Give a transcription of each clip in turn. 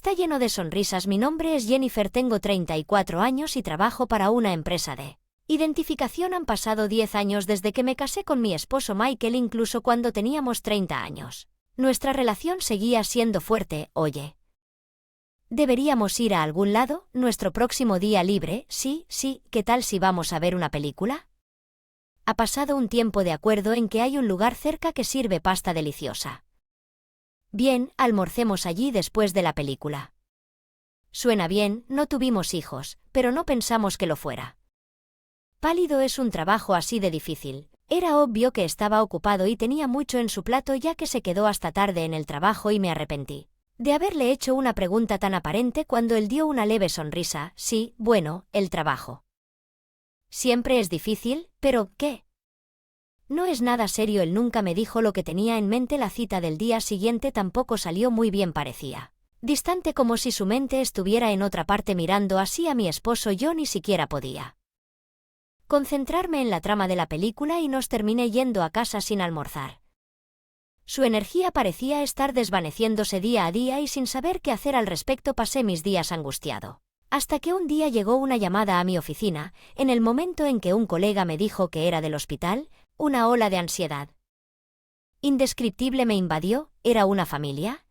Está lleno de sonrisas. Mi nombre es Jennifer, tengo 34 años y trabajo para una empresa de identificación. Han pasado 10 años desde que me casé con mi esposo Michael, incluso cuando teníamos 30 años. Nuestra relación seguía siendo fuerte. Oye, ¿deberíamos ir a algún lado? Nuestro próximo día libre. Sí, ¿qué tal si vamos a ver una película? Ha pasado un tiempo. De acuerdo en que hay un lugar cerca que sirve pasta deliciosa. Bien, almorcemos allí después de la película. Suena bien. No tuvimos hijos, pero no pensamos que lo fuera. Pálido. Es un trabajo así de difícil. Era obvio que estaba ocupado y tenía mucho en su plato, ya que se quedó hasta tarde en el trabajo, y me arrepentí de haberle hecho una pregunta tan aparente cuando él dio una leve sonrisa. Sí, bueno, el trabajo siempre es difícil, pero ¿qué? No es nada serio. Él nunca me dijo lo que tenía en mente. La cita del día siguiente tampoco salió muy bien. Parecía distante, como si su mente estuviera en otra parte mirando así a mi esposo. Yo ni siquiera podía concentrarme en la trama de la película y nos terminé yendo a casa sin almorzar. Su energía parecía estar desvaneciéndose día a día y sin saber qué hacer al respecto pasé mis días angustiado. Hasta que un día llegó una llamada a mi oficina, en el momento en que un colega me dijo que era del hospital. Una ola de ansiedad indescriptible me invadió. ¿Era una familia?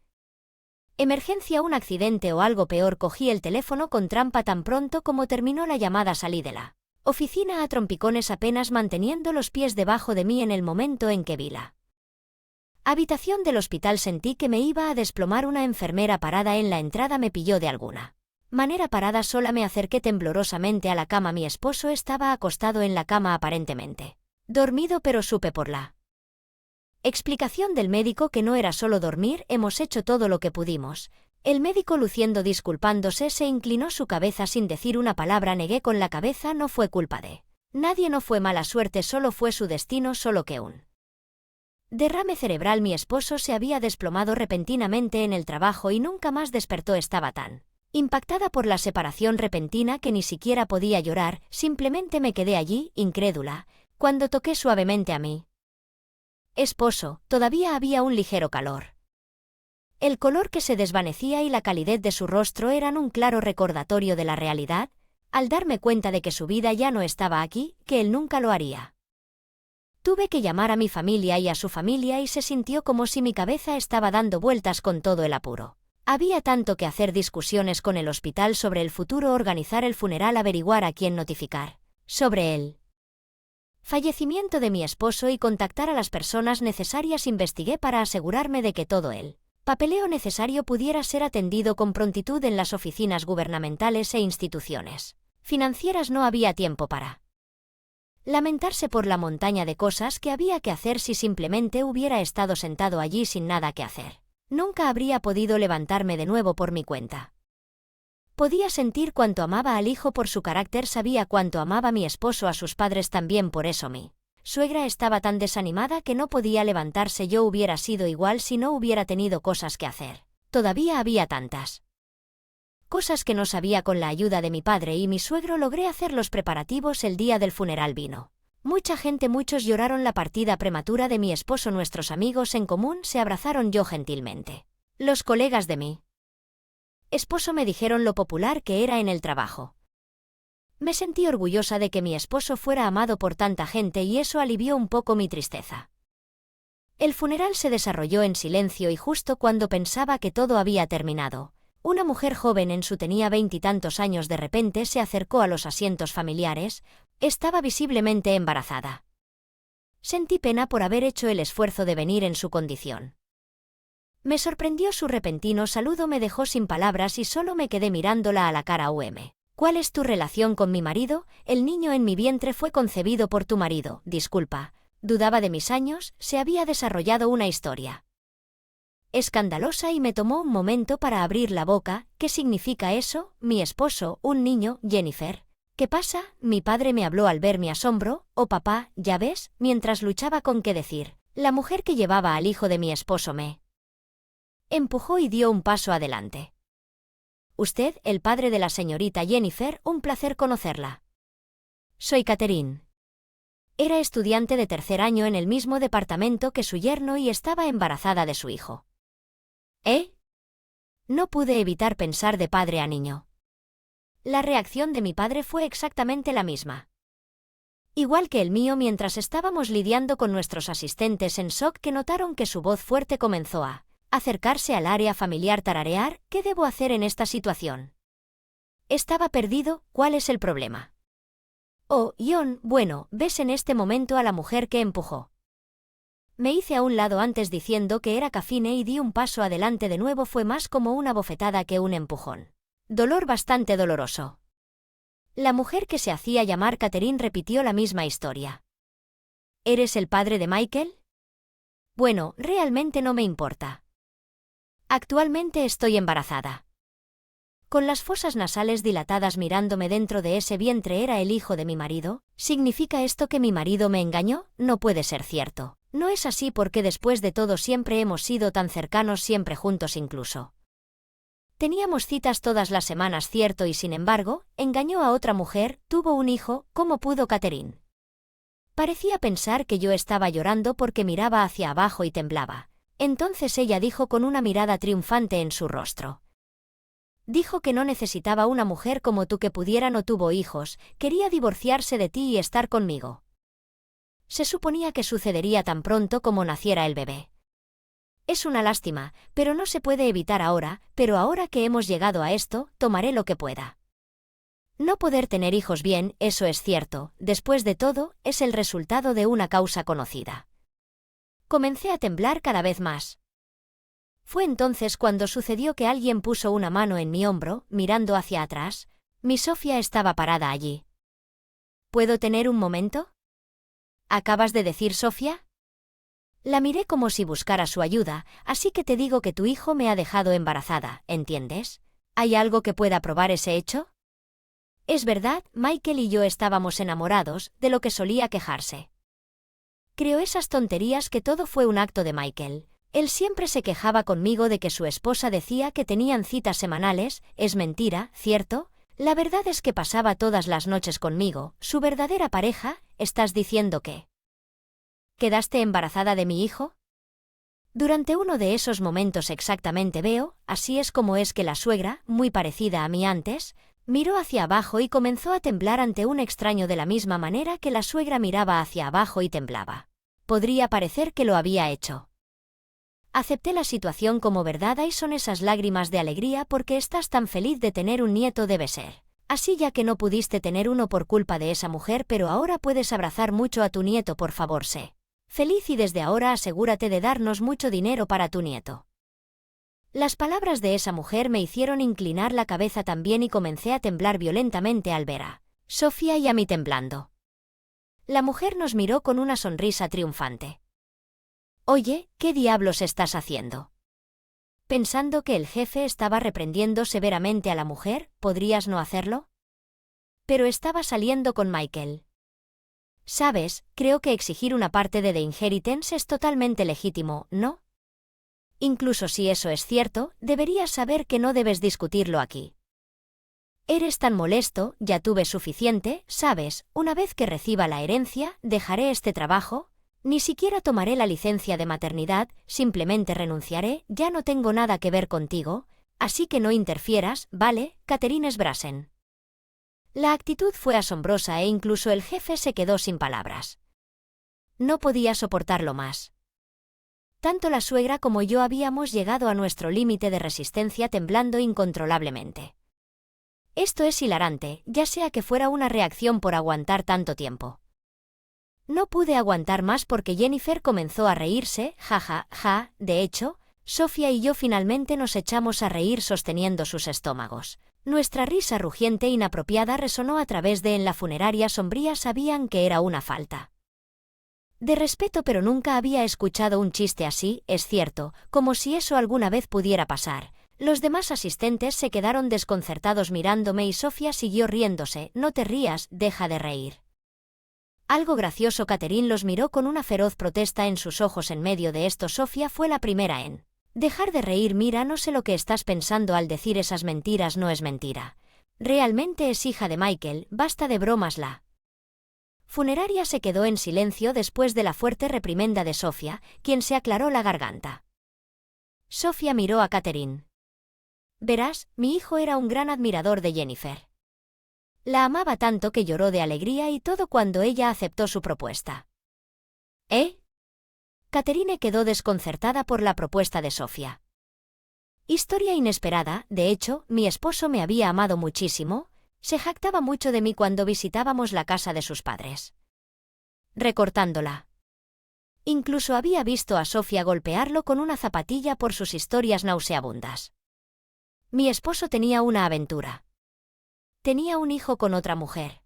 ¿Emergencia, un accidente o algo peor? Cogí el teléfono con trampa. Tan pronto como terminó la llamada salí de la oficina a trompicones, apenas manteniendo los pies debajo de mí. En el momento en que vi la habitación del hospital sentí que me iba a desplomar. Una enfermera parada en la entrada me pilló de alguna manera parada sola. Me acerqué temblorosamente a la cama. Mi esposo estaba acostado en la cama, aparentemente dormido, pero supe por la explicación del médico que no era solo dormir. Hemos hecho todo lo que pudimos. El médico, luciendo disculpándose, se inclinó su cabeza sin decir una palabra. Negué con la cabeza. No fue culpa de nadie, no fue mala suerte, solo fue su destino, solo que un derrame cerebral. Mi esposo se había desplomado repentinamente en el trabajo y nunca más despertó. Estaba tan impactada por la separación repentina que ni siquiera podía llorar. Simplemente me quedé allí, incrédula, cuando toqué suavemente a mi esposo. Todavía había un ligero calor. El color que se desvanecía y la calidez de su rostro eran un claro recordatorio de la realidad, al darme cuenta de que su vida ya no estaba aquí, que él nunca lo haría. Tuve que llamar a mi familia y a su familia y se sintió como si mi cabeza estaba dando vueltas con todo el apuro. Había tanto que hacer: discusiones con el hospital sobre el futuro, organizar el funeral, averiguar a quién notificar sobre el fallecimiento de mi esposo y contactar a las personas necesarias. Investigué para asegurarme de que todo el papeleo necesario pudiera ser atendido con prontitud en las oficinas gubernamentales e instituciones financieras. No había tiempo para lamentarse por la montaña de cosas que había que hacer. Si simplemente hubiera estado sentado allí sin nada que hacer, nunca habría podido levantarme de nuevo por mi cuenta. Podía sentir cuánto amaba al hijo por su carácter, sabía cuánto amaba mi esposo a sus padres también. Por eso mi suegra estaba tan desanimada que no podía levantarse. Yo hubiera sido igual si no hubiera tenido cosas que hacer. Todavía había tantas cosas que no sabía. Con la ayuda de mi padre y mi suegro logré hacer los preparativos. El día del funeral vino mucha gente, muchos lloraron la partida prematura de mi esposo. Nuestros amigos en común se abrazaron. Yo gentilmente. Los colegas de mi esposo me dijeron lo popular que era en el trabajo. Me sentí orgullosa de que mi esposo fuera amado por tanta gente y eso alivió un poco mi tristeza. El funeral se desarrolló en silencio y justo cuando pensaba que todo había terminado, una mujer joven, tenía 20 y tantos años, de repente se acercó a los asientos familiares. Estaba visiblemente embarazada. Sentí pena por haber hecho el esfuerzo de venir en su condición. Me sorprendió su repentino saludo, me dejó sin palabras y solo me quedé mirándola a la cara. ¿Cuál es tu relación con mi marido? El niño en mi vientre fue concebido por tu marido. Disculpa, dudaba de mis años. Se había desarrollado una historia escandalosa y me tomó un momento para abrir la boca. ¿Qué significa eso? Mi esposo, un niño, Jennifer. ¿Qué pasa? Mi padre me habló al ver mi asombro. Oh papá, ya ves, mientras luchaba con qué decir. La mujer que llevaba al hijo de mi esposo me empujó y dio un paso adelante. Usted, el padre de la señorita Jennifer, un placer conocerla. Soy Catherine. Era estudiante de tercer año en el mismo departamento que su yerno y estaba embarazada de su hijo. ¿Eh? No pude evitar pensar de padre a niño. La reacción de mi padre fue exactamente la misma. Igual que el mío mientras estábamos lidiando con nuestros asistentes en shock que notaron que su voz fuerte comenzó a acercarse al área familiar tararear, ¿qué debo hacer en esta situación? Estaba perdido, ¿cuál es el problema? Oh, John, bueno, ves en este momento a la mujer que empujó. Me hice a un lado antes diciendo que era cafine y di un paso adelante de nuevo fue más como una bofetada que un empujón. Dolor bastante doloroso. La mujer que se hacía llamar Catherine repitió la misma historia. ¿Eres el padre de Michael? Bueno, realmente no me importa. Actualmente estoy embarazada. Con las fosas nasales dilatadas mirándome dentro de ese vientre era el hijo de mi marido. ¿Significa esto que mi marido me engañó? No puede ser cierto. No es así porque después de todo siempre hemos sido tan cercanos, siempre juntos incluso. Teníamos citas todas las semanas, cierto, y sin embargo, engañó a otra mujer, tuvo un hijo, ¿cómo pudo Catherine? Parecía pensar que yo estaba llorando porque miraba hacia abajo y temblaba. Entonces ella dijo con una mirada triunfante en su rostro. Dijo que no necesitaba una mujer como tú que pudiera, no tuvo hijos, quería divorciarse de ti y estar conmigo. Se suponía que sucedería tan pronto como naciera el bebé. Es una lástima, pero no se puede evitar ahora, pero ahora que hemos llegado a esto, tomaré lo que pueda. No poder tener hijos bien, eso es cierto, después de todo, es el resultado de una causa conocida. Comencé a temblar cada vez más. Fue entonces cuando sucedió que alguien puso una mano en mi hombro, mirando hacia atrás. Mi Sofía estaba parada allí. ¿Puedo tener un momento? ¿Acabas de decir Sofía? La miré como si buscara su ayuda, así que te digo que tu hijo me ha dejado embarazada, ¿entiendes? ¿Hay algo que pueda probar ese hecho? Es verdad, Michael y yo estábamos enamorados, de lo que solía quejarse. Creo esas tonterías que todo fue un acto de Michael. Él siempre se quejaba conmigo de que su esposa decía que tenían citas semanales, es mentira, ¿cierto? La verdad es que pasaba todas las noches conmigo, su verdadera pareja, ¿estás diciendo que quedaste embarazada de mi hijo? Durante uno de esos momentos exactamente veo, así es como es que la suegra, muy parecida a mí antes, miró hacia abajo y comenzó a temblar ante un extraño de la misma manera que la suegra miraba hacia abajo y temblaba. Podría parecer que lo había hecho. Acepté la situación como verdad y son esas lágrimas de alegría porque estás tan feliz de tener un nieto debe ser. Así ya que no pudiste tener uno por culpa de esa mujer pero ahora puedes abrazar mucho a tu nieto por favor sé feliz y desde ahora asegúrate de darnos mucho dinero para tu nieto. Las palabras de esa mujer me hicieron inclinar la cabeza también y comencé a temblar violentamente al ver a Sofía y a mí temblando. La mujer nos miró con una sonrisa triunfante. Oye, ¿qué diablos estás haciendo? Pensando que el jefe estaba reprendiendo severamente a la mujer, ¿podrías no hacerlo? Pero estaba saliendo con Michael. Sabes, creo que exigir una parte de The Inheritance es totalmente legítimo, ¿no? Incluso si eso es cierto, deberías saber que no debes discutirlo aquí. Eres tan molesto, ya tuve suficiente, sabes, una vez que reciba la herencia, dejaré este trabajo. Ni siquiera tomaré la licencia de maternidad, simplemente renunciaré, ya no tengo nada que ver contigo, así que no interfieras, ¿vale, Catherine Sbrasen? La actitud fue asombrosa e incluso el jefe se quedó sin palabras. No podía soportarlo más. Tanto la suegra como yo habíamos llegado a nuestro límite de resistencia temblando incontrolablemente. Esto es hilarante, ya sea que fuera una reacción por aguantar tanto tiempo. No pude aguantar más porque Jennifer comenzó a reírse, ja. De hecho, Sofía y yo finalmente nos echamos a reír sosteniendo sus estómagos. Nuestra risa rugiente e inapropiada resonó a través de en la funeraria sombría sabían que era una falta de respeto pero nunca había escuchado un chiste así, es cierto, como si eso alguna vez pudiera pasar. Los demás asistentes se quedaron desconcertados mirándome y Sofía siguió riéndose, no te rías, deja de reír. Algo gracioso. Catherine los miró con una feroz protesta en sus ojos. En medio de esto Sofía fue la primera en dejar de reír. Mira, no sé lo que estás pensando al decir esas mentiras, no es mentira. Realmente es hija de Michael, basta de bromas. La funeraria se quedó en silencio después de la fuerte reprimenda de Sofía, quien se aclaró la garganta. Sofía miró a Catherine. Verás, mi hijo era un gran admirador de Jennifer. La amaba tanto que lloró de alegría y todo cuando ella aceptó su propuesta. ¿Eh? Catherine quedó desconcertada por la propuesta de Sofía. Historia inesperada, de hecho, mi esposo me había amado muchísimo, se jactaba mucho de mí cuando visitábamos la casa de sus padres. Recortándola. Incluso había visto a Sofía golpearlo con una zapatilla por sus historias nauseabundas. Mi esposo tenía una aventura. Tenía un hijo con otra mujer.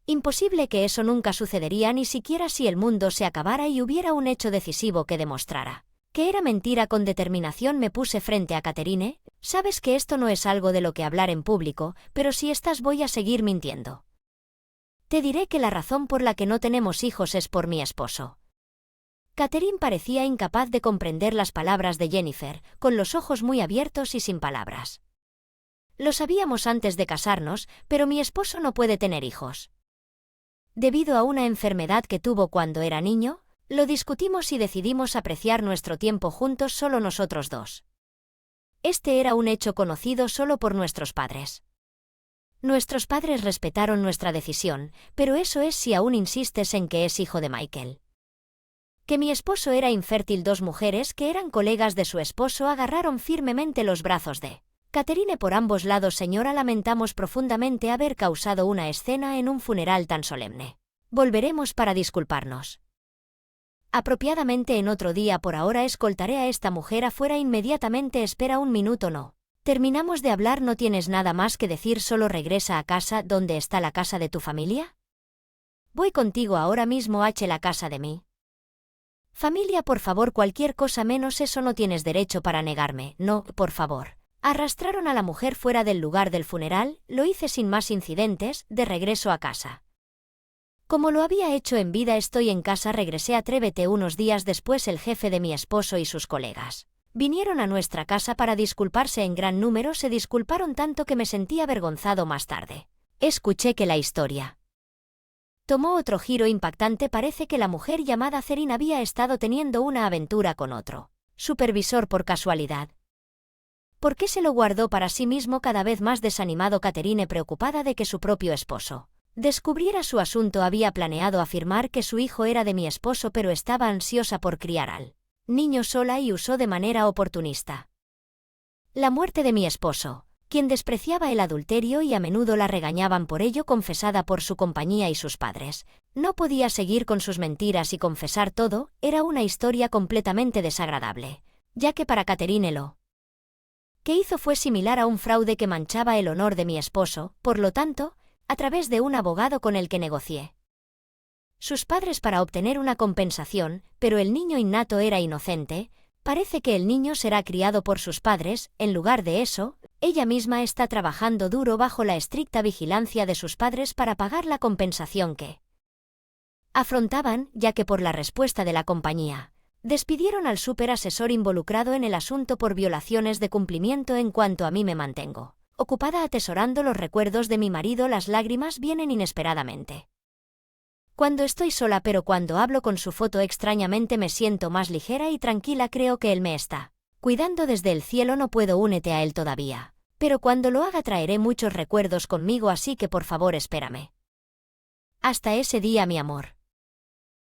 Imposible que eso nunca sucedería ni siquiera si el mundo se acabara y hubiera un hecho decisivo que demostrara que era mentira. Con determinación me puse frente a Catherine. Sabes que esto no es algo de lo que hablar en público, pero si estás voy a seguir mintiendo. Te diré que la razón por la que no tenemos hijos es por mi esposo. Catherine parecía incapaz de comprender las palabras de Jennifer, con los ojos muy abiertos y sin palabras. Lo sabíamos antes de casarnos, pero mi esposo no puede tener hijos. Debido a una enfermedad que tuvo cuando era niño, lo discutimos y decidimos apreciar nuestro tiempo juntos solo nosotros dos. Este era un hecho conocido solo por nuestros padres. Nuestros padres respetaron nuestra decisión, pero eso es si aún insistes en que es hijo de Michael. Que mi esposo era infértil. Dos mujeres que eran colegas de su esposo agarraron firmemente los brazos de Catherine por ambos lados. Señora, lamentamos profundamente haber causado una escena en un funeral tan solemne. Volveremos para disculparnos. Apropiadamente en otro día. Por ahora escoltaré a esta mujer afuera inmediatamente. Espera un minuto. No. Terminamos de hablar. ¿No tienes nada más que decir? Solo regresa a casa. ¿Dónde está la casa de tu familia? Voy contigo ahora mismo. La casa de mi familia, por favor. Cualquier cosa menos eso. No tienes derecho para negarme. No, por favor. Arrastraron a la mujer fuera del lugar del funeral. Lo hice sin más incidentes. De regreso a casa. Como lo había hecho en vida. Estoy en casa. Regresé. Atrévete. Unos días después el jefe de mi esposo y sus colegas vinieron a nuestra casa para disculparse en gran número. Se disculparon tanto que me sentí avergonzado. Más tarde escuché que la historia tomó otro giro impactante. Parece que la mujer llamada Cerin había estado teniendo una aventura con otro supervisor por casualidad. ¿Por qué se lo guardó para sí mismo? Cada vez más desanimado, Catherine, preocupada de que su propio esposo descubriera su asunto, había planeado afirmar que su hijo era de mi esposo, pero estaba ansiosa por criar al niño sola y usó de manera oportunista la muerte de mi esposo, quien despreciaba el adulterio y a menudo la regañaban por ello, confesada por su compañía y sus padres. No podía seguir con sus mentiras y confesar todo. Era una historia completamente desagradable, ya que para Catherine lo que hizo fue similar a un fraude que manchaba el honor de mi esposo. Por lo tanto, a través de un abogado con el que negocié sus padres para obtener una compensación, pero el niño innato era inocente. Parece que el niño será criado por sus padres. En lugar de eso, ella misma está trabajando duro bajo la estricta vigilancia de sus padres para pagar la compensación que afrontaban, ya que por la respuesta de la compañía despidieron al superasesor involucrado en el asunto por violaciones de cumplimiento. En cuanto a mí, me mantengo ocupada atesorando los recuerdos de mi marido. Las lágrimas vienen inesperadamente cuando estoy sola, pero cuando hablo con su foto extrañamente me siento más ligera y tranquila. Creo que él me está cuidando desde el cielo. No puedo únete a él todavía, pero cuando lo haga traeré muchos recuerdos conmigo, así que por favor espérame. Hasta ese día, mi amor.